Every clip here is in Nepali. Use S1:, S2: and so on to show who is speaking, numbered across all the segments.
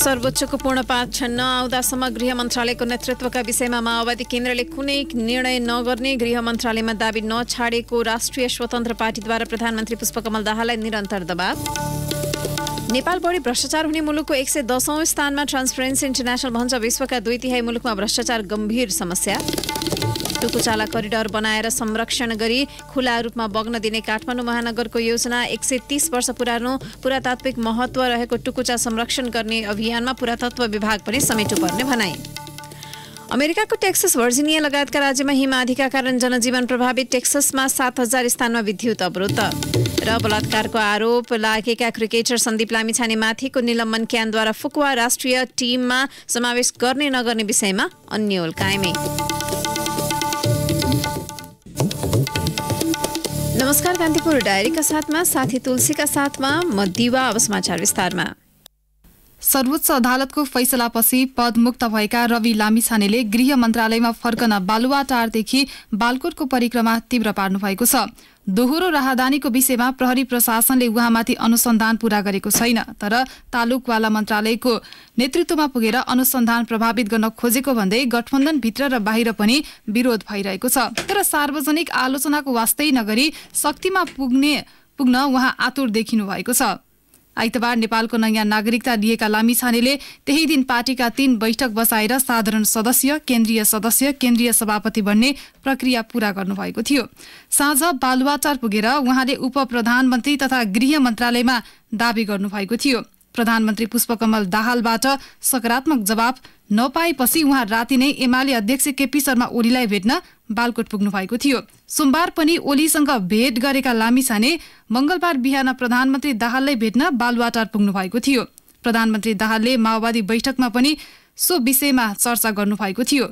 S1: सर्वोच्चको पूर्ण पाठ नआउँदासम्म गृह मन्त्रालयको नेतृत्वका विषयमा माओवादी केन्द्रले कुनै निर्णय नगर्ने गृह मन्त्रालयमा दाबी नछाडेको राष्ट्रिय स्वतन्त्र पार्टीद्वारा प्रधानमन्त्री पुष्पकमल दाहाललाई निरन्तर दबाव। नेपाल बढी भ्रष्टाचार हुने मुलुकको 110औं स्थानमा ट्रान्सपरेन्सी इन्टरनेसनल भन्छ विश्वका 2/3 मुलुकमा भ्रष्टाचार गम्भीर समस्या। टुकुचाला करिडर बनाएर संरक्षण गरी खुला रूपमा बग्न दिने काठमाडौँ महानगरको योजना। 130 वर्ष पुरानो पुरातात्विक महत्व रहेको टुकुचा संरक्षण गर्ने अभियानमा पुरातत्व विभाग पनि समेट्नुपर्ने भनाई। अमेरिकाको टेक्सस भर्जिनिया लगायतका राज्यमा हिम आँधीका कारण जनजीवन प्रभावित। टेक्ससमा 7000 स्थानमा विद्युत अवरोध। र बलात्कारको आरोप लागेका क्रिकेटर सन्दीप लामिछानेमाथिको निलम्बन क्यानद्वारा फुकुवा राष्ट्रिय टिममा समावेश गर्ने नगर्ने विषयमा अन्यल कायमै। नमस्कार, कान्तिपुर डायरीका साथमा साथी तुलसीका साथमा म दिवा। अब समाचार विस्तारमा।
S2: सर्वोच्च अदालतको फैसलापछि पदमुक्त भएका रवि लामिछानेले गृह मन्त्रालयमा फर्कन बालुवाटारदेखि बालकोटको परिक्रमा तीव्र पार्नु भएको छ। दोहोरो राहदानीको विषयमा प्रहरी प्रशासनले उहाँमाथि अनुसन्धान पूरा गरेको छैन, तर तालुकवाला मन्त्रालयको नेतृत्वमा पुगेर अनुसन्धान प्रभावित गर्न खोजेको भन्दै गठबन्धनभित्र र बाहिर पनि विरोध भइरहेको छ। तर सार्वजनिक आलोचनाको वास्तै नगरी शक्तिमा पुग्न उहाँ आतुर देखिनु भएको छ। आइतबार नेपालको नयाँ नागरिकता लिएका लामिछानेले त्यही दिन पार्टीका 3 बैठक बसाएर साधारण सदस्य, केन्द्रीय सदस्य, केन्द्रीय सभापति बन्ने प्रक्रिया पूरा गर्नुभएको थियो। साँझ बालुवाटार पुगेर उहाँले उप प्रधानमन्त्री तथा गृह मन्त्रालयमा दावी गर्नुभएको थियो। प्रधानमन्त्री पुष्पकमल दाहालबाट सकारात्मक जवाब नपाएपछि उहाँ राति नै एमाले अध्यक्ष केपी शर्मा ओलीलाई भेट्न बालकोट पुग्नु भएको थियो। सोमबार पनि ओलीसँग भेट गरेका लामिछाने मंगलबार बिहान प्रधानमन्त्री दाहाललाई भेट्न बालुवाटार पुग्नु भएको थियो। प्रधानमन्त्री दाहालले माओवादी बैठकमा पनि सो विषयमा चर्चा गर्नु भएको थियो।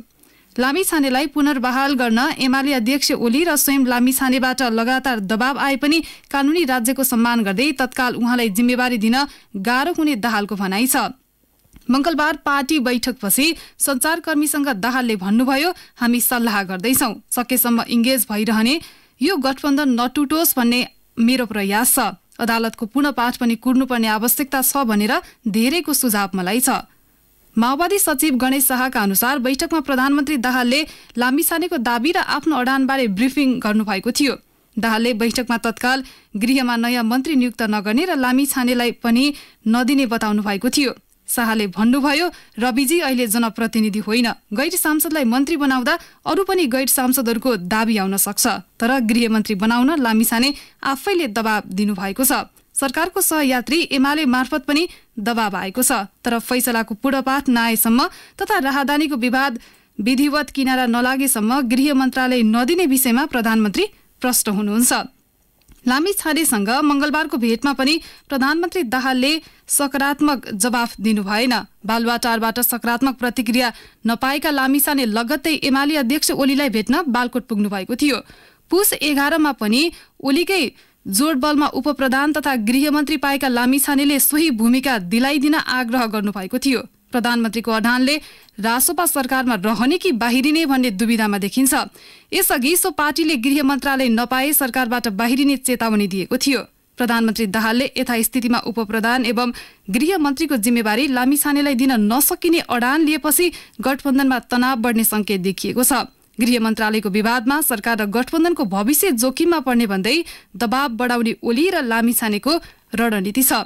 S2: लामिछानेलाई पुनर्बहाल गर्न एमाले अध्यक्ष ओली र स्वयं लामिछानेबाट लगातार दबाव आए पनि कानूनी राज्यको सम्मान गर्दै तत्काल उहाँलाई जिम्मेवारी दिन गाह्रो हुने दाहालको भनाइ छ। मंगलबार पार्टी बैठकपछि सञ्चारकर्मीसँग दाहालले भन्नुभयो, हामी सल्लाह गर्दैछौं, सकेसम्म इङ्गेज भइरहने, यो गठबन्धन नटुटोस् भन्ने मेरो प्रयास छ। अदालतको पूर्ण पाठ पनि कुर्नुपर्ने आवश्यकता छ भनेर धेरैको सुझाव मलाई छ। माओवादी सचिव गणेश शाहका अनुसार बैठकमा प्रधानमन्त्री दाहालले लामिछानेको दाबी र आफ्नो अडानबारे ब्रिफिङ गर्नुभएको थियो। दाहालले बैठकमा तत्काल गृहमा नयाँ मन्त्री नियुक्त नगर्ने र लामिछानेलाई पनि नदिने बताउनु भएको थियो। शाहले भन्नुभयो, रविजी अहिले जनप्रतिनिधि होइन, गैर सांसदलाई मन्त्री बनाउँदा अरू पनि गैर सांसदहरूको दाबी आउन सक्छ, तर गृहमन्त्री बनाउन लामिछाने आफैले दबाब दिनुभएको छ। सरकारको सहयात्री एमाले मार्फत पनि दबाब आएको छ, तर फैसलाको पूर्णपाठ नआएसम्म तथा राहदानीको विवाद विधिवत किनारा नलागेसम्म गृह मन्त्रालय नदिने विषयमा प्रधानमन्त्री प्रश्न हुनुहुन्छ। लामिछानेसँग मंगलबारको भेटमा पनि प्रधानमन्त्री दाहालले सकारात्मक जवाफ दिनु भएन। बालुवाटारबाट सकारात्मक प्रतिक्रिया नपाएका लामिछाने लगत्तै एमाले अध्यक्ष ओलीलाई भेट्न बालकोट पुग्नु भएको थियो। पुस 11 पनि ओलीकै जोडबलमा उपप्रधान तथा गृहमन्त्री पाएका लामिछानेले सोही भूमिका दिलाइदिन आग्रह गर्नुभएको थियो। प्रधानमन्त्रीको अडानले रासोपा सरकारमा रहने कि बाहिरिने भन्ने दुविधामा देखिन्छ। यसअघि सो पार्टीले गृह मन्त्रालय नपाए सरकारबाट बाहिरिने चेतावनी दिएको थियो। प्रधानमन्त्री दाहालले यथास्थितिमा उपप्रधान एवं गृहमन्त्रीको जिम्मेवारी लामिछानेलाई दिन नसकिने अडान लिएपछि गठबन्धनमा तनाव बढ्ने संकेत देखिएको छ। गृह मन्त्रालयको विवादमा सरकार र गठबन्धनको भविष्य जोखिममा पर्ने भन्दै दबाव बढाउने ओली र लामिछानेको रणनीति छ।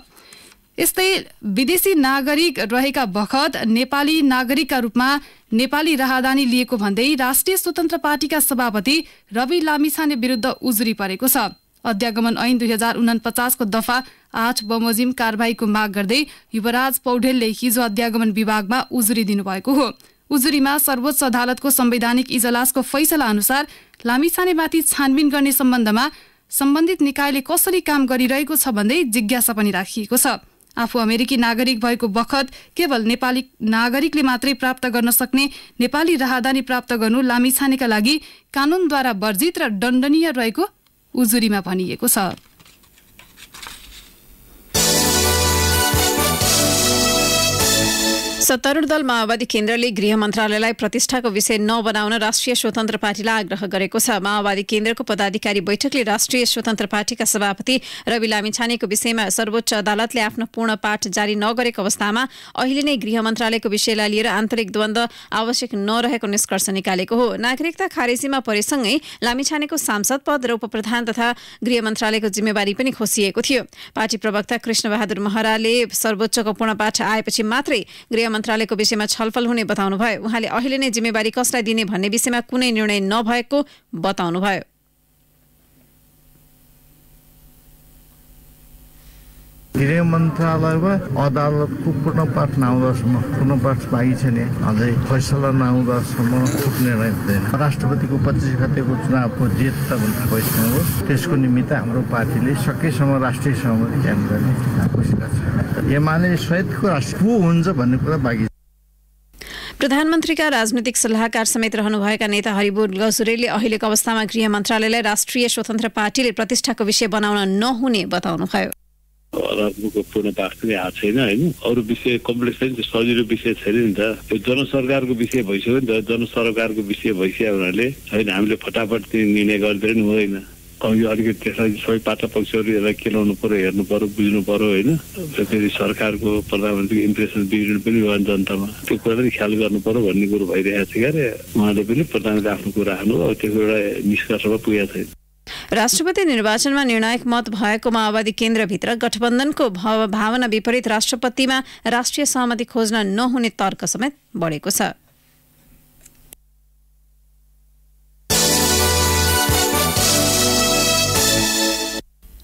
S2: यस्तै विदेशी नागरिक रहेका बखत नेपाली नागरिकका रूपमा नेपाली राहदानी लिएको भन्दै राष्ट्रिय स्वतन्त्र पार्टीका सभापति रवि लामिछाने विरुद्ध उजुरी परेको छ। अध्यागमन ऐन 2049 को दफा 8 बमोजिम कारबाहीको माग गर्दै युवराज पौडेलले हिजो अध्यागमन विभागमा उजुरी दिनुभएको हो। उजुरीमा सर्वोच्च अदालतको संवैधानिक इजलासको फैसला अनुसार लामिछानेमाथि छानबिन गर्ने सम्बन्धमा सम्बन्धित निकायले कसरी काम गरिरहेको छ भन्दै जिज्ञासा पनि राखिएको छ। आफू अमेरिकी नागरिक भएको बखत केवल नेपाली नागरिकले मात्रै प्राप्त गर्न सक्ने नेपाली राहदानी प्राप्त गर्नु लामिछानेका लागि कानूनद्वारा वर्जित र दण्डनीय रहेको उजुरीमा भनिएको छ।
S1: सत्तारूढ दल माओवादी केन्द्रले गृह मन्त्रालयलाई प्रतिष्ठाको विषय नबनाउन राष्ट्रिय स्वतन्त्र पार्टीलाई आग्रह गरेको छ। माओवादी केन्द्रको पदाधिकारी बैठकले राष्ट्रिय स्वतन्त्र पार्टीका सभापति रवि लामिछानेको विषयमा सर्वोच्च अदालतले आफ्नो पूर्ण पाठ जारी नगरेको अवस्थामा अहिले नै गृह मन्त्रालयको विषयलाई लिएर आन्तरिक द्वन्द्व आवश्यक नरहेको निष्कर्ष निकालेको हो। नागरिकता खारेजीमा परेसँगै लामिछानेको सांसद पद र उपप्रधान तथा गृह मन्त्रालयको जिम्मेवारी पनि खोसिएको थियो। पार्टी प्रवक्ता कृष्णबहादुर महराले सर्वोच्चको पूर्ण पाठ आएपछि मात्रै गृह मन्त्रालयको विषयमा छलफल हुने बताउनुभयो। उहाँले अहिले नै जिम्मेवारी कसलाई दिने भन्ने विषयमा कुनै निर्णय नभएको बताउनुभयो।
S3: गृह मन्त्रालयमा अदालतको पूर्ण पाठ नआउँदासम्म पूर्ण पाठ बाँकी छ नि अझै फैसला नआउँदासम्म ठोक निर्णय हुँदैन। राष्ट्रपतिको 25 गतेको चुनावको जित भन्ने फैसला हो। त्यसको निमित्त हाम्रो पार्टीले सकेसम्म राष्ट्रिय सहमति कायम गर्ने कोसिस गर्छ। एमाले सहितको राष्ट्र को हुन्छ भन्ने कुरा बाँकी छ।
S1: प्रधानमन्त्रीका राजनैतिक सल्लाहकार समेत रहनुभएका नेता हरिबोध गजुरेलले अहिलेको अवस्थामा गृह मन्त्रालयलाई राष्ट्रिय स्वतन्त्र पार्टीले प्रतिष्ठाको विषय बनाउन नहुने बताउनुभयो।
S4: अदालतको पूर्ण पाठ पनि आएको छैन होइन। अरू विषय कम्प्लेक्स छैन, सजिलो विषय छैन नि त। यो जनसरकारको विषय भइसक्यो नि त। जनसरकारको विषय भइसक्यो हुनाले होइन हामीले फटाफट निर्णय गरिदिएर नि हुँदैन। यो अलिकति त्यसलाई सबै पाटा पक्षहरू यसलाई केलाउनु पर्यो, हेर्नु पर्यो, बुझ्नु पर्यो होइन। फेरि सरकारको प्रधानमन्त्रीको इम्प्रेसन बिग्रिनु पनि भयो जनतामा। त्यो कुरालाई ख्याल गर्नु पर्यो भन्ने कुरो भइरहेको छ क्यारे। उहाँले पनि प्रधानमन्त्री आफ्नो कुरा राख्नु अब त्यसको एउटा निष्कर्षमा पुगेको छैन।
S1: राष्ट्रपति निर्वाचनमा निर्णायक मत भएको माओवादी केन्द्रभित्र गठबन्धनको भावना विपरीत राष्ट्रपतिमा राष्ट्रिय सहमति खोज्न नहुने तर्क समेत बढेको छ।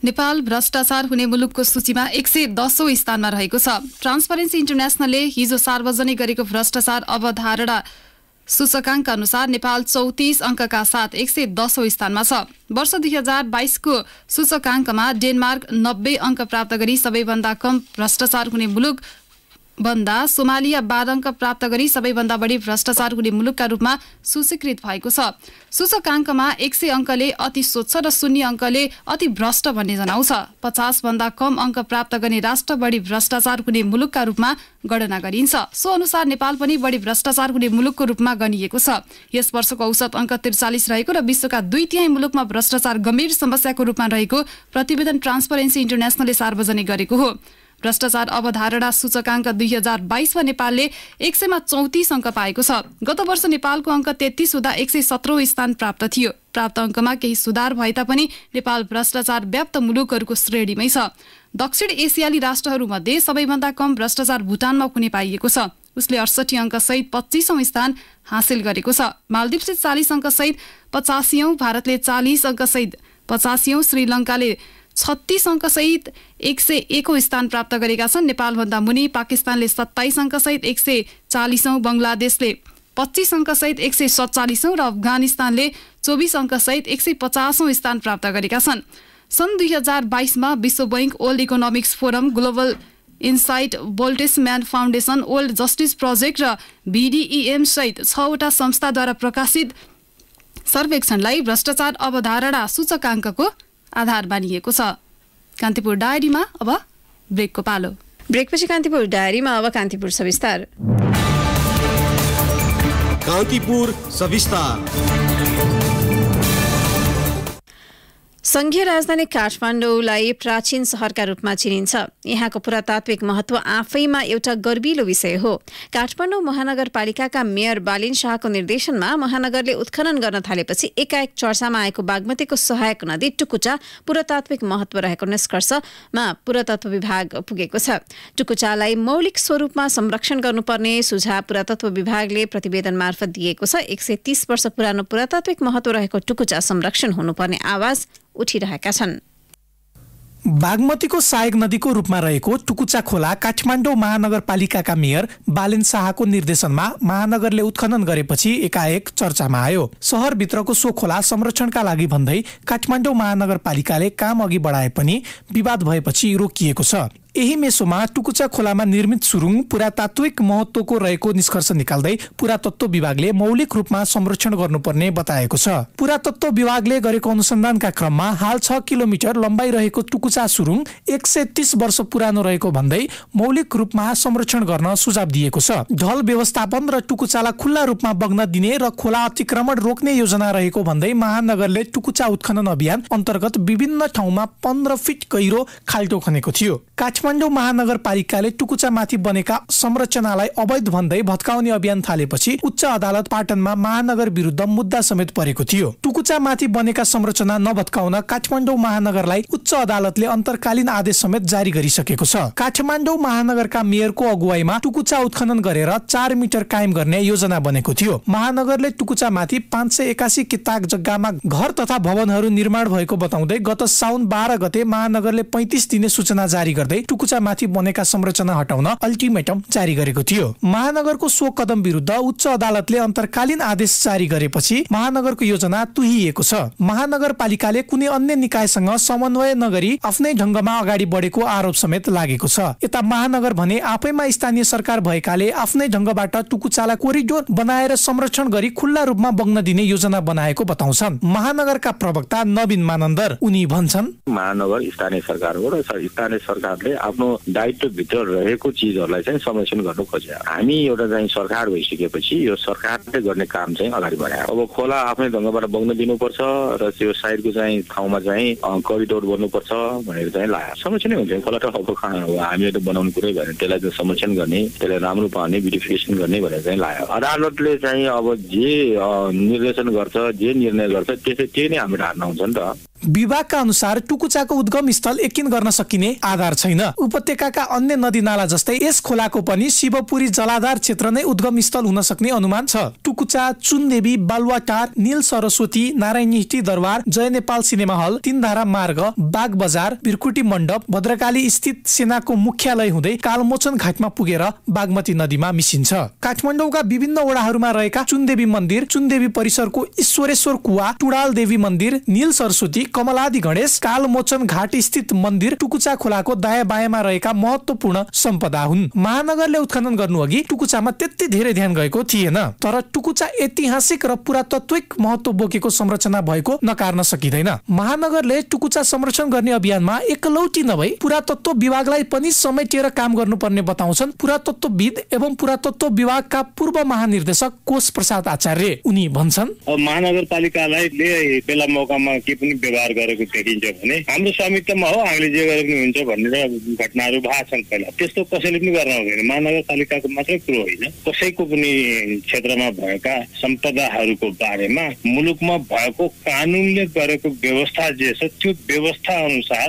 S2: नेपाल भ्रष्टाचार हुने मुलुकको सूचीमा 110औं स्थानमा रहेको छ। ट्रान्सपरेन्सी इन्टरनेशनलले हिजो सार्वजनिक गरेको भ्रष्टाचार अवधारणा सूचकाङ्क अनुसार नेपाल 34 अङ्कका साथ 110औं स्थानमा छ। वर्ष 2022 को सूचकाङ्कमा डेनमार्क 90 अङ्क प्राप्त गरी सबैभन्दा कम भ्रष्टाचार हुने मुलुक भन्दा सोमालिया 12 अङ्क प्राप्त गरी सबैभन्दा बढी भ्रष्टाचार हुने मुलुकका रूपमा सूचीकृत भएको छ। सूचकाङ्कमा 100 अङ्कले अति स्वच्छ र 0 अङ्कले अति भ्रष्ट भन्ने जनाउँछ। 50 भन्दा कम अङ्क प्राप्त गर्ने राष्ट्र बढी भ्रष्टाचार हुने मुलुकका रूपमा गणना गरिन्छ। सो अनुसार नेपाल पनि बढी भ्रष्टाचार हुने मुलुकको रूपमा गनिएको छ। यस वर्षको औसत अङ्क 43 रहेको र विश्वका 2/3 मुलुकमा भ्रष्टाचार गम्भीर समस्याको रूपमा रहेको प्रतिवेदन ट्रान्सपरेन्सी इन्टरनेशनलले सार्वजनिक गरेको हो। भ्रष्टाचार अवधारणा सूचकाङ्क 2022 मा नेपालले 100 मा 34 अङ्क पाएको छ। गत वर्ष नेपालको अङ्क 33 हुँदा 117औं स्थान प्राप्त थियो। प्राप्त अङ्कमा केही सुधार भए तापनि नेपाल भ्रष्टाचार व्याप्त मुलुकहरूको श्रेणीमै छ। दक्षिण एसियाली राष्ट्रहरूमध्ये सबैभन्दा कम भ्रष्टाचार भुटानमा हुने पाइएको छ। उसले 68 अङ्क सहित 25औं स्थान हासिल गरेको छ। मालदिप्सले 40 अङ्क सहित 85औं, भारतले 40 अङ्क सहित 85औं, श्रीलङ्काले 36 अङ्क सहित 101औं स्थान प्राप्त गरेका छन्। नेपालभन्दा मुनि पाकिस्तानले 27 अङ्क सहित 140औं, बङ्गलादेशले 25 अङ्क सहित 147औं र अफगानिस्तानले 24 अङ्क सहित 150औं स्थान प्राप्त गरेका छन्। सन् 2022 मा विश्व bank, world economics forum, global insight, Bertelsmann foundation, world justice project र BDEM सहित 6वटा संस्थाद्वारा प्रकाशित सर्वेक्षणलाई भ्रष्टाचार अवधारणा सूचकाङ्कको आधार मानिएको छ। कान्तिपुर डायरीमा अब ब्रेकको पालो।
S1: ब्रेकपछि कान्तिपुर डायरीमा अब कान्तिपुर सविस्तार।
S5: कान्तिपुर सविस्तार।
S1: संघीय राजधानी काठमाडौँलाई प्राचीन शहरका रूपमा चिनिन्छ। यहाँको पुरातात्विक महत्व आफैमा एउटा गर्विलो विषय हो। काठमाडौँ महानगरपालिकाका मेयर बालिन शाहको निर्देशनमा महानगरले उत्खनन गर्न थालेपछि एकाएक चर्चामा आएको बागमतीको सहायक नदी टुकुचा पुरातात्विक महत्व रहेको निष्कर्षमा पुरातत्व विभाग पुगेको छ। टुकुचालाई मौलिक स्वरूपमा संरक्षण गर्नुपर्ने सुझाव पुरातत्व विभागले प्रतिवेदन मार्फत दिएको छ। 130 वर्ष पुरानो पुरातात्विक महत्व रहेको टुकुचा संरक्षण हुनुपर्ने आवाज उठिरहेका छन्।
S6: बागमतीको सहायक नदीको रूपमा रहेको टुकुचा खोला काठमाडौँ महानगरपालिकाका मेयर बालिन शाहको निर्देशनमा महानगरले उत्खनन गरेपछि एकाएक चर्चामा आयो। शहरभित्रको सो खोला संरक्षणका लागि भन्दै काठमाडौँ महानगरपालिकाले काम अघि बढाए पनि विवाद भएपछि रोकिएको छ। यही मेसोमा टुकुचा खोलामा निर्मित सुरुङ पुरातात्विक महत्त्वको रहेको निष्कर्ष निकाल्दै पुरातत्व विभागले मौलिक रूपमा संरक्षण गर्नुपर्ने बताएको छ। पुरातत्व विभागले गरेको अनुसन्धानका क्रममा हाल 6 किलोमिटर लम्बाइ रहेको टुकुचा सुरुङ 130 वर्ष पुरानो रहेको भन्दै मौलिक रूपमा संरक्षण गर्न सुझाव दिएको छ। ढल व्यवस्थापन र टुकुचालाई खुल्ला रूपमा बग्न दिने र खोला अतिक्रमण रोक्ने योजना रहेको भन्दै महानगरले टुकुचा उत्खनन अभियान अन्तर्गत विभिन्न ठाउँमा 15 फिट गहिरो खाल्टो खनेको थियो। काठमाडौँ महानगरपालिकाले टुकुचा माथि बनेका संरचनालाई अवैध भन्दै भत्काउने अभियान थालेपछि उच्च अदालत पाटनमा महानगर विरुद्ध मुद्दा समेत परेको थियो। टुकुचा माथि बनेका संरचना नभत्काउन काठमाडौँ महानगरलाई उच्च अदालतले अन्तर्कालीन आदेश समेत जारी गरिसकेको छ। काठमाडौँ महानगरका मेयरको अगुवाईमा टुकुचा उत्खनन गरेर 4 मिटर कायम गर्ने योजना बनेको थियो। महानगरले टुकुचा माथि 581 किताक जग्गामा घर तथा भवनहरू निर्माण भएको बताउँदै गत साउन 12 गते महानगरले 35 दिने सूचना जारी गर्दै टुकुचा माथि बनेका संरचना हटाउन अल्टिमेटम जारी गरेको थियो। महानगरको सो कदम विरुद्ध उच्च अदालतले अन्तर्कालीन आदेश जारी गरेपछि महानगरको योजना तुहिएको छ। महानगरपालिकाले कुनै अन्य निकायसँग समन्वय नगरी आफ्नै ढंगमा अगाडि बढेको आरोप समेत लागेको छ। यता महानगर भने आफैमा स्थानीय सरकार भएकाले आफ्नै ढंगबाट टुकुचालाई कोरिडोर बनाएर संरक्षण गरी खुल्ला रूपमा बग्न दिने योजना बनाएको बताउँछन् महानगरका प्रवक्ता नवीन मानन्दर। उनी भन्छन्
S7: महानगर स्थानीय सरकार हो र स्थानीय सरकारले आफ्नो दायित्व भित्र रहेको चिजहरूलाई चाहिँ संरक्षण गर्नु खोज्यो। हामी एउटा चाहिँ सरकार भइसकेपछि यो सरकारले गर्ने काम चाहिँ अगाडि बढायो। अब खोला आफ्नै ढंगबाट बग्न दिनुपर्छ र त्यो साइडको चाहिँ ठाउँमा चाहिँ करिडोर बन्नुपर्छ भनेर चाहिँ लाग्यो। संरक्षणै हुन्छ खोला त अब हामीले बनाउनु कुरै भएन, त्यसलाई चाहिँ संरक्षण गर्ने, त्यसलाई राम्रो पार्ने, ब्युटिफिकेसन गर्ने भनेर चाहिँ लाग्यो। अदालतले चाहिँ अब जे निर्देशन गर्छ, जे निर्णय गर्छ त्यही नै हाम्रो हातमा हुन्छ नि त।
S6: विभागका अनुसार टुकुचाको उद्गम स्थल यकिन गर्न सकिने आधार छैन। उपत्यकाका अन्य नदी नाला जस्तै यस खोलाको पनि शिवपुरी जलाधार क्षेत्र नै उद्गम स्थल हुन सक्ने अनुमान छ। टुकुचा, चुनदेवी, बालुवाटार, नील सरस्वती, नारायणहिटी दरबार, जय नेपाल सिनेमा हल, तीनधारा मार्ग, बाग बजार, बिरकुटी मण्डप, भद्रकाली स्थित सेनाको मुख्यालय हुँदै कालमोचन घाटमा पुगेर बागमती नदीमा मिसिन्छ। काठमाडौँका विभिन्न वडाहरूमा रहेका चुनदेवी मन्दिर, चुनदेवी परिसरको ईश्वरेश्वर कुवा, टुडाल देवी मन्दिर, नील सरस्वती, कमलादी गणेश, कालमोचन घाट स्थित मन्दिर टुकुचा खोलाको दायाँ बायाँमा रहेका महत्वपूर्ण सम्पदा हुन्। महानगरले उत्खनन गर्नु अघि टुकुचामा त्यति धेरै ध्यान गएको थिएन, तर टुकुचा ऐतिहासिक र पुरातात्विक महत्व बोकेको संरचना भएको नकार्न सकिँदैन। महानगरले टुकुचा संरक्षण गर्ने अभियानमा एकलौटी नभई पुरातत्व विभागलाई पनि समेटेर काम गर्नुपर्ने बताउँछन् पुरातत्वविद एवं पुरातत्व विभागका पूर्व महानिर्देशक कोष प्रसाद आचार्य। उनी भन्छन्
S8: महानगरपालिकालाई बेला मौकामा के पनि व्यवहार गरेको देखिन्छ भने हाम्रो स्वामित्वमा हो, हामीले जे गरेको हुन्छ भनेर घटनाहरू भएको छन्। पहिला त्यस्तो कसैले पनि गर्न हुँदैन। महानगरपालिकाको मात्रै कुरो होइन, कसैको पनि क्षेत्रमा भएका सम्पदाहरूको बारेमा मुलुकमा भएको कानुनले गरेको व्यवस्था जे छ त्यो व्यवस्था अनुसार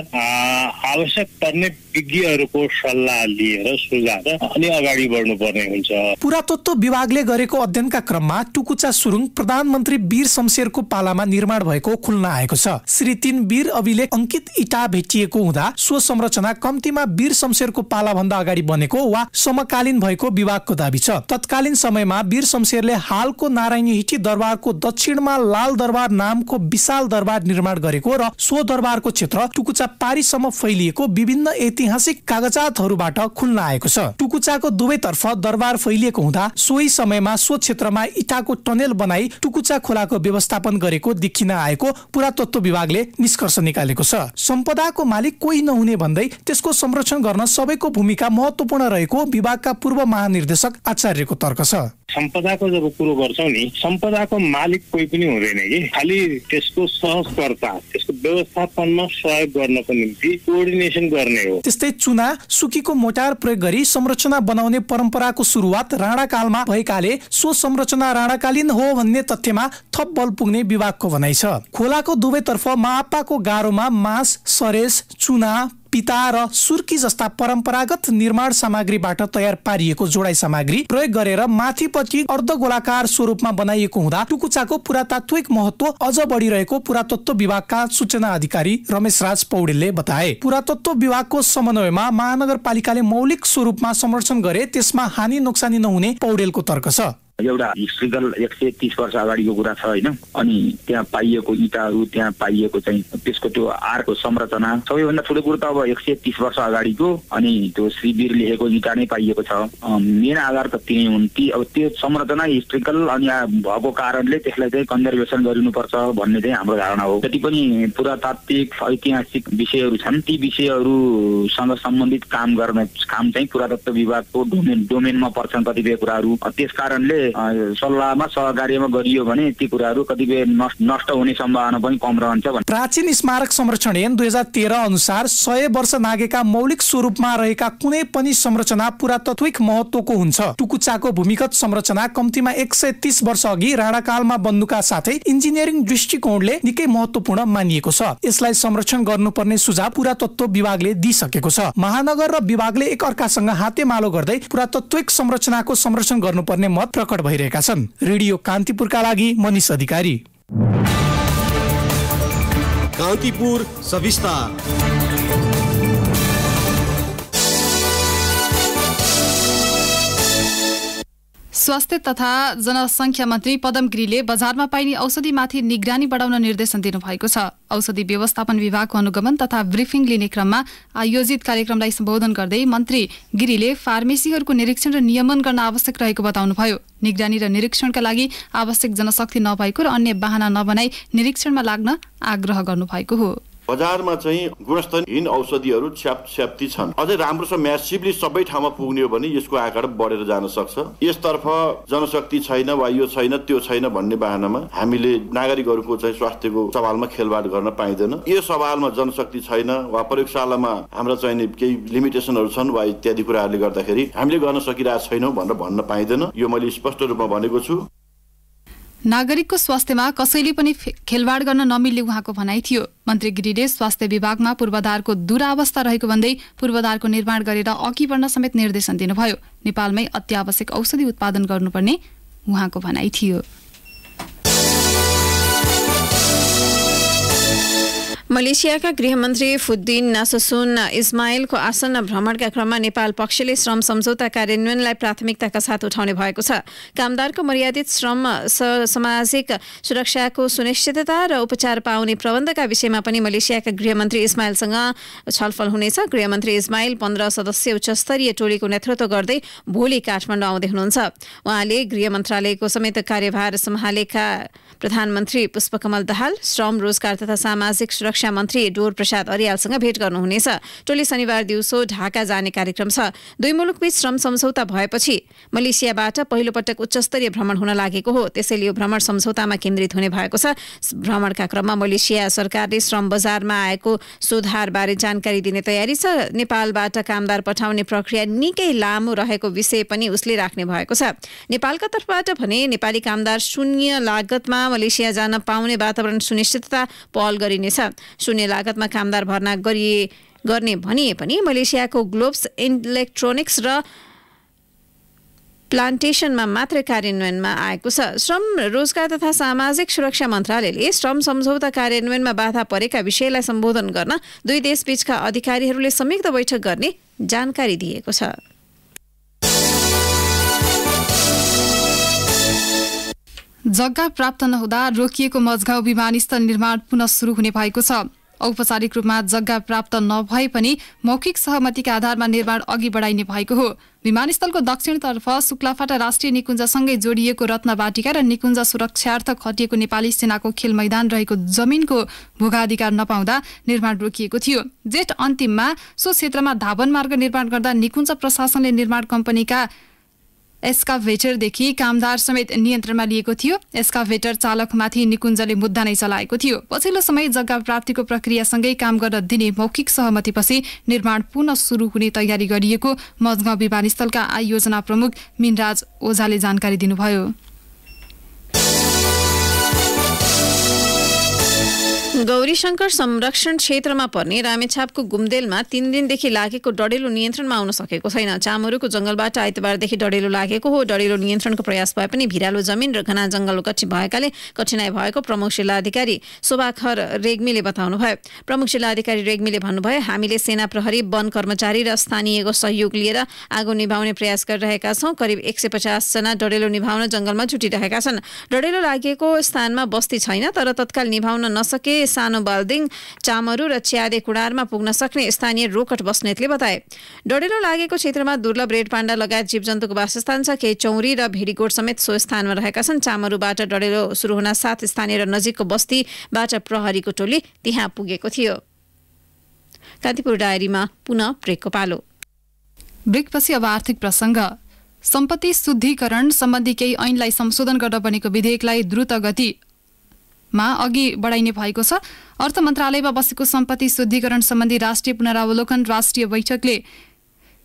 S8: आवश्यक पर्ने विज्ञहरूको सल्लाह लिएर सुझाव अनि अगाडि बढ्नुपर्ने हुन्छ।
S6: पुरातत्व विभागले गरेको अध्ययनका क्रममा टुकुचा सुरुङ प्रधानमन्त्री वीर शमशेरको पालामा निर्माण भएको खुल्न आएको छ। श्री 3 वीर अभिलेख अंकित इटा भेटिएको हुँदा सो संरचना कम्तीमा वीर शमशेरको पाला भन्दा अगाडि बनेको वा समकालीन भएको विभागको दाबी छ। तत्कालीन समयमा वीर शमशेरले हालको नारायणहिटी दरबारको दक्षिणमा लाल दरबार नामको विशाल दरबार निर्माण गरेको र सो दरबारको क्षेत्र टुकुचा पारीसम्म फैलिएको विभिन्न ऐतिहासिक कागजातहरूबाट खुल्न आएको छ। टुकुचाको दुवैतर्फ दरबार फैलिएको हुँदा सोही समयमा सो क्षेत्रमा इटाको टनेल बनाई टुकुचा खोलाको व्यवस्थापन गरेको देखिन आएको पुरातत्व विभागले निष्कर्ष निकालेको छ। सम्पदाको मालिक कोही नहुने भन्दै त्यसको संरक्षण गर्न सबैको भूमिका महत्वपूर्ण रहेको विभागका पूर्व महानिर्देशक आचार्यको तर्क छ।
S8: सम्पदाको जब कुरो गर्छौं नि, सम्पदाको मालिक कोही पनि हुँदैन कि, खालि त्यसको सहकर्ता, त्यसको व्यवस्थापनमा सहयोग गर्नको निम्ति कोअर्डिनेसन गर्ने हो।
S6: त्यस्तै चुना, सुकीको मोटार प्रयोग गरी संरचना बनाउने परम्पराको सुरुवात राणाकालमा भएकाले सो संरचना राणाकालीन हो भन्ने तथ्यमा थप बल पुग्ने विभागको भनाइ छ। खोलाको दुवैतर्फ मापाको गारोमा मास, सरेस, चुना, पिता र सुर्की जस्ता परम्परागत निर्माण सामग्रीबाट तयार पारिएको जोडाई सामग्री प्रयोग गरेर माथिपट्टि अर्धगोलाकार स्वरूपमा बनाइएको हुँदा टुकुचाको पुरातात्विक महत्व अझ बढिरहेको पुरातत्व विभागका सूचना अधिकारी रमेश राज पौडेलले बताए। पुरातत्व विभागको समन्वयमा महानगरपालिकाले मौलिक स्वरूपमा संरक्षण गरे त्यसमा हानि नोक्सानी नहुने पौडेलको तर्क छ।
S7: एउटा हिस्ट्रिकल 130 वर्ष अगाडिको कुरा छ हैन। अनि त्यहाँ पाइएको इँटाहरू, त्यहाँ पाइएको चाहिँ त्यसको त्यो आरको संरचना सबैभन्दा ठुलो कुरो त अब 130 वर्ष अगाडिको अनि त्यो श्रीवीर लेखेको इँटा नै पाइएको छ। मेन आधार त तिनै हुन्। अब त्यो संरचना हिस्ट्रिकल अनि भएको कारणले त्यसलाई चाहिँ कन्जर्भेसन गरिनुपर्छ भन्ने चाहिँ हाम्रो धारणा हो। जति पनि पुरातात्विक ऐतिहासिक विषयहरू छन् ती विषयहरूसँग सम्बन्धित काम चाहिँ पुरातत्व विभागको डोमेनमा पर्छन् कतिपय कुराहरू। त्यस कारणले सल्लाहमा सहकार्यमा गरियो भने ती कुराहरू कतिपय नष्ट हुने सम्भावना पनि कम रहन्छ।
S6: प्राचीन स्मारक संरक्षण ऐन 2013 अनुसार 100 वर्ष नागेका मौलिक स्वरूपमा रहेका कुनै पनि संरचना पुरातात्विक महत्त्वको हुन्छ। टुकुचाको भूमिगत संरचना कम्तीमा 130 वर्ष अघि राणाकालमा बन्नुका साथै इन्जिनियरिङ दृष्टिकोणले निकै महत्त्वपूर्ण मानिएको छ। यसलाई संरक्षण गर्नुपर्ने सुझाव पुरातत्व विभागले दिइसकेको छ। महानगर र विभागले एक अर्कासँग हातेमालो गर्दै पुरातात्विक संरचनाको संरक्षण गर्नुपर्ने मत प्रकट भइरहेका छन्। रेडियो कान्तिपुरका लागि मनिष अधिकारी।
S5: कान्तिपुर सविस्तार।
S2: स्वास्थ्य तथा जनसङ्ख्या मन्त्री पदम गिरीले बजारमा पाइने औषधिमाथि निगरानी बढाउन निर्देशन दिनुभएको छ। औषधि व्यवस्थापन विभागको अनुगमन तथा ब्रिफिङ लिने क्रममा आयोजित कार्यक्रमलाई सम्बोधन गर्दै मन्त्री गिरीले फार्मेसीहरूको निरीक्षण र नियमन गर्न आवश्यक रहेको बताउनुभयो। निगरानी र निरीक्षणका लागि आवश्यक जनशक्ति नभएको र अन्य बहाना नबनाई निरीक्षणमा लाग्न आग्रह गर्नुभएको हो।
S9: बजारमा चाहिँ गुणस्तरहीन औषधिहरू छ्याप्ती छन्। अझै राम्रोसँग म्यासिभली सबै ठाउँमा पुग्ने हो भने यसको आकार बढेर जान सक्छ। यसतर्फ जनशक्ति छैन वा यो छैन त्यो छैन भन्ने बहानामा हामीले नागरिकहरूको चाहिँ स्वास्थ्यको सवालमा खेलवाड गर्न पाइँदैन। यो सवालमा जनशक्ति छैन वा प्रयोगशालामा हाम्रा चाहिँ केही लिमिटेसनहरू छन् वा इत्यादि कुराहरूले गर्दाखेरि हामीले गर्न सकिरहेको छैनौँ भनेर भन्न पाइँदैन। यो मैले स्पष्ट रूपमा भनेको छु।
S2: नागरिकको स्वास्थ्यमा कसैले पनि खेलवाड गर्न नमिल्ने उहाँको भनाइ थियो। मन्त्री गिरीले स्वास्थ्य विभागमा पूर्वाधारको दुरावस्था रहेको भन्दै पूर्वाधारको निर्माण गरेर अघि बढ्न समेत निर्देशन दिनुभयो। नेपालमै अत्यावश्यक औषधि उत्पादन गर्नुपर्ने उहाँको भनाइ थियो।
S1: मलेसियाका गृहमन्त्री फुद्दिन नासुसुन इस्माइलको आसन्न भ्रमणका क्रममा नेपाल पक्षले श्रम सम्झौता कार्यान्वयनलाई प्राथमिकताका साथ उठाउने भएको छ। कामदारको मर्यादित श्रम सामाजिक सुरक्षाको सुनिश्चितता र उपचार पाउने प्रबन्धका विषयमा पनि मलेसियाका गृहमन्त्री इस्माइलसँग छलफल हुनेछ। गृहमन्त्री इस्माइल 15 सदस्यीय उच्चस्तरीय टोलीको नेतृत्व गर्दै भोलि काठमाडौँ आउँदै हुनुहुन्छ। उहाँले गृह मन्त्रालयको समेत कार्यभार सम्हालेका प्रधानमन्त्री पुष्पकमल दाहाल, श्रम रोजगार तथा सामाजिक सुरक्षा मन्त्री डोर प्रसाद अर्यालसँग भेट गर्नुहुनेछ। टोली शनिबार दिउँसो ढाका जाने कार्यक्रम छ। दुई मुलुकबीच श्रम सम्झौता भएपछि मलेसियाबाट पहिलो पटक उच्चस्तरीय भ्रमण हुन लागेको हो। त्यसैले यो भ्रमण सम्झौतामा केन्द्रित हुने भएको छ। भ्रमणका क्रममा मलेसिया सरकारले श्रम बजारमा आएको सुधारबारे जानकारी दिने तयारी छ। नेपालबाट कामदार पठाउने प्रक्रिया निकै लामो रहेको विषय पनि उसले राख्ने भएको छ। नेपालका तर्फबाट भने नेपाली कामदार शून्य लागतमा मलेसिया जान पाउने वातावरण सुनिश्चितता पहल गरिनेछ। शून्य लागतमा कामदार भर्ना गर्ने भनिए पनि मलेसियाको ग्लोब्स इलेक्ट्रोनिक्स र प्लान्टेसनमा मात्र कार्यान्वयनमा आएको छ। श्रम रोजगार तथा सामाजिक सुरक्षा मन्त्रालयले श्रम सम्झौता कार्यान्वयनमा बाधा परेका विषयलाई सम्बोधन गर्न दुई देशबीचका अधिकारीहरूले संयुक्त बैठक गर्ने जानकारी दिएको छ।
S2: जग्गा प्राप्त नहुँदा रोकिएको मजगाउँ विमानस्थल निर्माण पुनः सुरु हुने भएको छ। औपचारिक रूपमा जग्गा प्राप्त नभए पनि मौखिक सहमतिका आधारमा निर्माण अघि बढाइने भएको हो। विमानस्थलको दक्षिणतर्फ शुक्लाफाटा राष्ट्रिय निकुञ्जसँगै जोडिएको रत्नवाटिका र निकुञ्ज सुरक्षार्थ खटिएको नेपाली सेनाको खेल मैदान रहेको जमिनको भोगाधिकार नपाउँदा निर्माण रोकिएको थियो। जेठ अन्तिममा सो क्षेत्रमा धावन मार्ग निर्माण गर्दा निकुञ्ज प्रशासनले निर्माण कम्पनीका एस्काभेटरदेखि कामदार समेत नियन्त्रणमा लिएको थियो। एस्काभेटर चालकमाथि निकुञ्जले मुद्दा नै चलाएको थियो। पछिल्लो समय जग्गा प्राप्तिको प्रक्रियासँगै काम गर्न दिने मौखिक सहमतिपछि निर्माण पुनः सुरु हुने तयारी गरिएको मजगाउँ विमानस्थलका आयोजना प्रमुख मिनराज ओझाले जानकारी दिनुभयो।
S1: गौरीशंकर संरक्षण क्षेत्रमा पर्ने रामेछापको गुम्देलमा 3 दिनदेखि लागेको डडेलो नियन्त्रणमा आउन सकेको छैन। चामरुको जंगलबाट आइतबारदेखि डडेलो लागेको हो। डडेलो नियन्त्रणको प्रयास भए पनि भिरालो जमिन र घना जंगल कच्ची भएकाले कठिनाई भएको प्रमुख जिल्लाधिकारी शोभाखर रेग्मीले बताउनुभयो। प्रमुख जिल्लाधिकारी रेग्मीले भन्नुभयो, हामीले सेना प्रहरी, वन कर्मचारी र स्थानीयको सहयोग लिएर आगो निभाउने प्रयास गरिरहेका छौं। करिब 150 जना डडेलो निभाउन जंगलमा जुटिरहेका छन्। डडेलो लागेको स्थानमा बस्ती छैन, तर तत्काल निभाउन नसके सानो बाल्दिङ, चामरू र च्यादे कुडारमा पुग्न सक्ने स्थानीय रोकट बस्नेतले बताए। डडेलो लागेको क्षेत्रमा दुर्लभ रेड पाण्डा लगायत जीवजन्तुको वासस्थान छ। केही चौरी र भेडीगोठ समेत सो स्थानमा रहेका छन्। चामरूबाट डडेलो सुरु हुन साथ स्थानीय र नजिकको बस्तीबाट प्रहरीको टोली त्यहाँ पुगेको थियो। कान्तिपुर डायरीमा पुनः ब्रेकको पालो।
S2: ब्रेकपछि अब आर्थिक प्रसङ्ग। सम्पत्ति शुद्धिकरण सम्बन्धी केही ऐनलाई संशोधन गर्न बनेको विधेयकलाई द्रुत गतिमा अघि बढाइने भएको छ। अर्थ मन्त्रालयमा बसेको सम्पत्ति शुद्धिकरण सम्बन्धी राष्ट्रिय पुनरावलोकन राष्ट्रिय बैठकले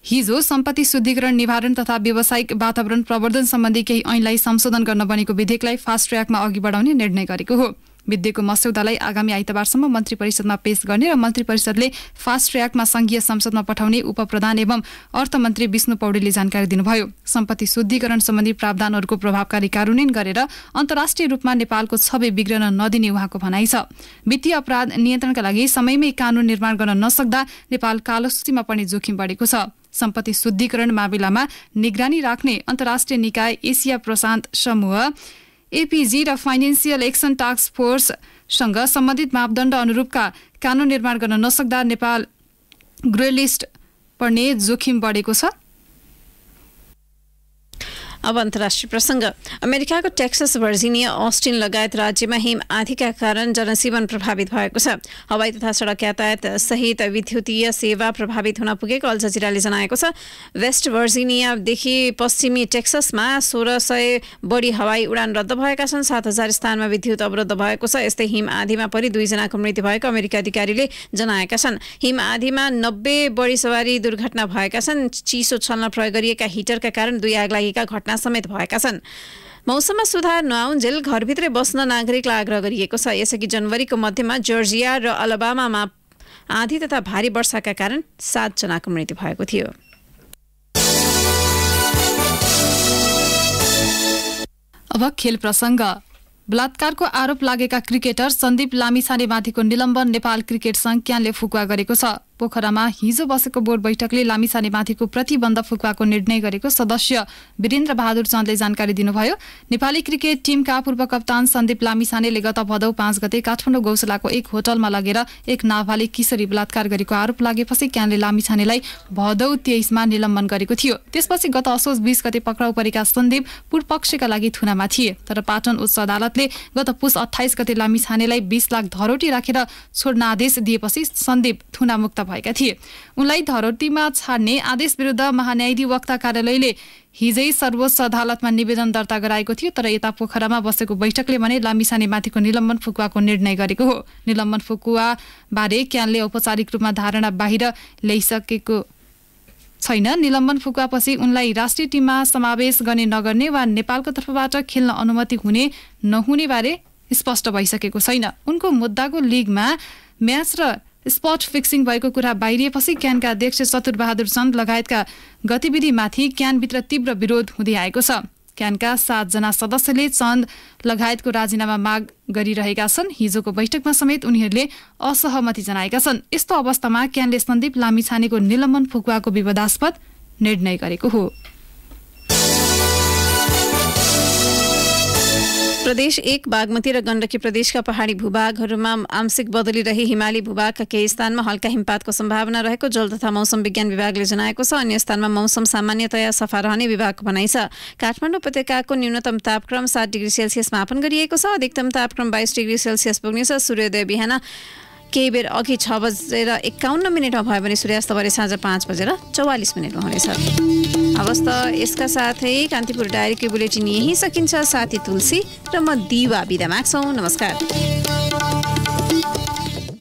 S2: हिजो सम्पत्ति शुद्धिकरण, निवारण तथा व्यावसायिक वातावरण प्रवर्धन सम्बन्धी केही ऐनलाई संशोधन गर्न बनेको विधेयकलाई फास्ट ट्र्याकमा अघि बढाउने निर्णय गरेको हो। विधेयकको मस्यौदालाई आगामी आइतबारसम्म मन्त्री परिषदमा पेश गर्ने र मन्त्री परिषदले फास्ट ट्र्याकमा संघीय संसदमा पठाउने उपप्रधान एवं अर्थमन्त्री विष्णु पौडेलले जानकारी दिनुभयो। सम्पत्ति शुद्धिकरण सम्बन्धी प्रावधानहरूको प्रभावकारी कार्यान्वयन गरेर अन्तर्राष्ट्रिय रूपमा नेपालको छवि बिग्रन नदिने उहाँको भनाइ छ। वित्तीय अपराध नियन्त्रणका लागि समयमै कानून निर्माण गर्न नसक्दा नेपाल कालो सूचीमा पर्ने जोखिम बढेको छ। सम्पत्ति शुद्धिकरण मामिलामा निगरानी राख्ने अन्तर्राष्ट्रिय निकाय एसिया प्रशान्त समूह एपीजी र फाइनेन्सियल एक्सन टास्क फोर्ससँग सम्बन्धित मापदण्ड अनुरूपका कानून निर्माण गर्न नसक्दा नेपाल ग्रे लिस्ट पर्ने जोखिम बढेको छ।
S1: अब अन्तर्राष्ट्रिय प्रसङ्ग। अमेरिकाको टेक्सस, भर्जिनिया, अस्टिन लगायत राज्यमा हिम आँधीका कारण जनजीवन प्रभावित भएको छ। हवाई तथा सडक यातायात सहित विद्युतीय सेवा प्रभावित हुन पुगेको अल जजिराले जनाएको छ। वेस्ट भर्जिनियादेखि पश्चिमी टेक्ससमा 1600 बढी हवाई उडान रद्द भएका छन्। 7000 स्थानमा विद्युत अवरुद्ध भएको छ। यस्तै हिम आँधीमा परि 2 जनाको मृत्यु भएको अमेरिका अधिकारीले जनाएका छन्। हिम आँधीमा 90 बढी सवारी दुर्घटना भएका छन्। चिसो छल्न प्रयोग गरिएका हिटरका कारण 2 आगलागीका घटना समेत भएका छन्। मौसममा सुधार नआउन्जेल घरभित्रै बस्न नागरिकलाई आग्रह गरिएको छ। यसअघि जनवरीको मध्यमा जर्जिया र अलाबामामा आँधी तथा भारी वर्षाका कारण 7 जनाको मृत्यु भएको थियो।
S2: अब खेल प्रसङ्ग। बलात्कारको आरोप लागेका क्रिकेटर सन्दीप लामिछानेमाथिको निलम्बन नेपाल क्रिकेट संघ क्यानले फुकुवा गरेको छ। पोखरामा हिजो बसेको बोर्ड बैठकले लामिछानेमाथिको प्रतिबन्ध फुकुवाको निर्णय गरेको सदस्य वीरेन्द्र बहादुर चन्दले जानकारी दिनुभयो। नेपाली क्रिकेट टिमका पूर्व कप्तान सन्दीप लामिछानेले गत भदौ 5 गते काठमाडौँ गौशालाको एक होटलमा लगेर एक नाबालिग किशोरी बलात्कार गरेको आरोप लागेपछि क्यानले लामिछानेलाई भदौ 23 निलम्बन गरेको थियो। त्यसपछि गत असोज 20 गते पक्राउ परेका सन्दीप पूर्वपक्षका लागि थुनामा थिए। तर पाटन उच्च अदालतले गत पुस 28 गते लामिछानेलाई 20 लाख धरोटी राखेर छोड्न आदेश दिएपछि सन्दीप थुनामुक्त भएका थिए। उनलाई धरोटीमा छाड्ने आदेश विरुद्ध महान्यायाधिवक्ता कार्यालयले हिजै सर्वोच्च अदालतमा निवेदन दर्ता गराएको थियो। तर यता पोखरामा बसेको बैठकले भने लामिछानेमाथिको निलम्बन फुकुवाको निर्णय गरेको हो। निलम्बन फुकुवा बारे क्यानले औपचारिक रूपमा धारणा बाहिर ल्याइसकेको छैन। निलम्बन फुकुवापछि उनलाई राष्ट्रिय टिममा समावेश गर्ने नगर्ने वा नेपालको तर्फबाट खेल्न अनुमति हुने नहुने बारे स्पष्ट भइसकेको छैन। उनको मुद्दाको लिगमा म्याच र स्पट फिक्सिङ भएको कुरा बाहिरिएपछि क्यानका अध्यक्ष चतुरबहादुर चन्द लगायतका गतिविधिमाथि क्यानभित्र तीव्र विरोध हुँदै आएको छ। क्यानका 7 जना सदस्यले चन्द लगायतको राजीनामा माग गरिरहेका छन्। हिजोको बैठकमा समेत उनीहरूले असहमति जनाएका छन्। यस्तो अवस्थामा क्यानले सन्दीप लामिछानेको निलम्बन फुकुवाको विवादास्पद निर्णय गरेको हो।
S1: प्रदेश 1 बागमती र गण्डकी प्रदेशका पहाडी भूभागहरूमा आंशिक बदली रही हिमाली भूभागका केही स्थानमा हल्का हिमपातको सम्भावना रहेको जल तथा मौसम विज्ञान विभागले जनाएको छ। अन्य स्थानमा मौसम सामान्यतया सफा रहने विभागको भनाइ छ। काठमाडौँ उपत्यकाको न्यूनतम तापक्रम 7 डिग्री सेल्सियस मापन गरिएको छ। अधिकतम तापक्रम 22 डिग्री सेल्सियस पुग्नेछ। सूर्योदय बिहान केही बेर अघि 6:51 भयो भने सूर्यास्त भरे साँझ 5:44 हुनेछ। हवस् त यसका साथै कान्तिपुर डायरीको बुलेटिन यही सकिन्छ। साथी तुलसी र म दिवा बिदा माग्छौँ। नमस्कार।